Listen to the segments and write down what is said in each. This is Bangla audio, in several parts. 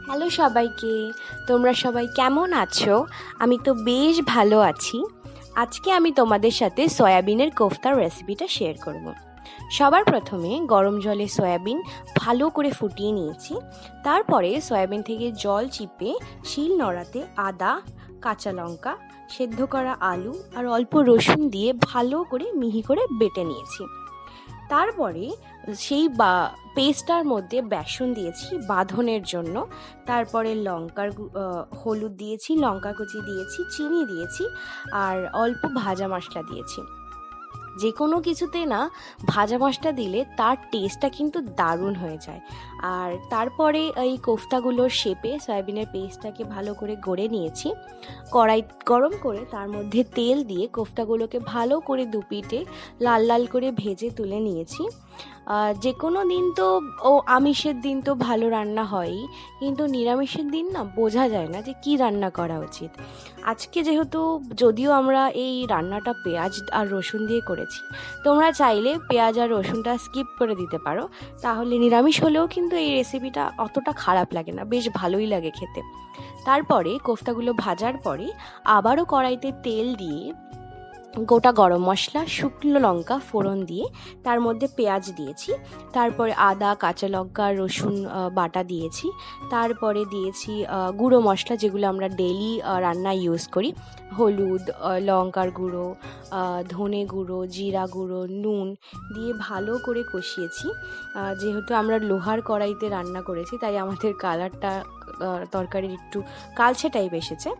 হ্যালো সবাইকে, তোমরা সবাই কেমন আছো? আমি তো বেশ ভালো আছি। আজকে আমি তোমাদের সাথে সয়াবিনের কোফতার রেসিপিটা শেয়ার করব। সবার প্রথমে গরম জলে সয়াবিন ভালো করে ফুটিয়ে নিয়েছি। তারপরে সয়াবিন থেকে জল চিপে শিল নোড়াতে আদা, কাঁচা লঙ্কা, সেদ্ধ করা আলু আর অল্প রসুন দিয়ে ভালো করে মিহি করে বেটে নিয়েছি। তারপরে সেই পেস্টটার মধ্যে বেসন দিয়েছি বাঁধনের জন্য। তারপরে হলুদ দিয়েছি, লঙ্কা কুচি দিয়েছি, চিনি দিয়েছি আর অল্প ভাজা মশলা দিয়েছি। যে কোনো কিছুতে না ভাজা মশলা দিলে তার টেস্টটা কিন্তু দারুণ হয়ে যায়। আর তারপরে এই কোফতাগুলোর শেপে সয়াবিনের পেস্টটাকে ভালো করে গড়ে নিয়েছি। কড়াই গরম করে তার মধ্যে তেল দিয়ে কোফতাগুলোকে ভালো করে দুপিঠে লাল লাল করে ভেজে তুলে নিয়েছি। যে কোনো দিন তো আমিষের দিন তো ভালো রান্না হয়ই, কিন্তু নিরামিষের দিন না বোঝা যায় না যে কি রান্না করা উচিত। আজকে যেহেতু যদিও আমরা এই রান্নাটা পেঁয়াজ আর রসুন দিয়ে করেছি, তোমরা চাইলে পেঁয়াজ আর রসুনটা স্কিপ করে দিতে পারো, তাহলে নিরামিষ হলেও কিন্তু এই রেসিপিটা অতটা খারাপ লাগে না, বেশ ভালোই লাগে খেতে। তারপরে কোফতাগুলো ভাজার পরে আবারও কড়াইতে তেল দিয়ে গোটা গরম মশলা, শুকনো লঙ্কা ফোড়ন দিয়ে তার মধ্যে পেঁয়াজ দিয়েছি। তারপরে আদা, কাঁচা লঙ্কা, রসুন বাটা দিয়েছি। তারপরে দিয়েছি গুঁড়ো মশলা, যেগুলো আমরা ডেইলি রান্নায় ইউজ করি। হলুদ, লঙ্কার গুঁড়ো, ধনে গুঁড়ো, জিরা গুঁড়ো, নুন দিয়ে ভালো করে কষিয়েছি। যেহেতু আমরা লোহার কড়াইতে রান্না করেছি, তাই আমাদের কালারটা তরকারির একটু কালচে টাইপ এসেছে।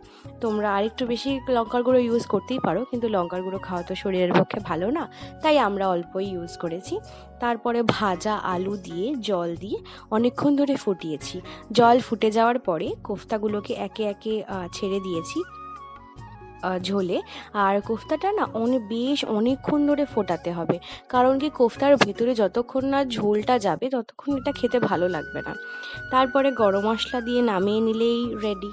তোমরা আরেকটু বেশি লঙ্কার গুঁড়ো ইউজ করতেই পারো, কিন্তু লঙ্কার গুঁড়ো খাওয়া তো শরীরের পক্ষে ভালো না, তাই আমরা অল্পই ইউজ করেছি। তারপরে ভাজা আলু দিয়ে জল দিয়ে অনেকক্ষণ ধরে ফুটিয়েছি। জল ফুটে যাওয়ার পরে কোফতাগুলোকে একে একে ছেড়ে দিয়েছি ঝোলে। আর কোফতাটা না বেশ অনেকক্ষণ ধরে ফোটাতে হবে, কারণ কি কোফতার ভেতরে যতক্ষণ না ঝোলটা যাবে ততক্ষণ এটা খেতে ভালো লাগবে না। তারপরে গরম মশলা দিয়ে নামিয়ে নিলেই রেডি।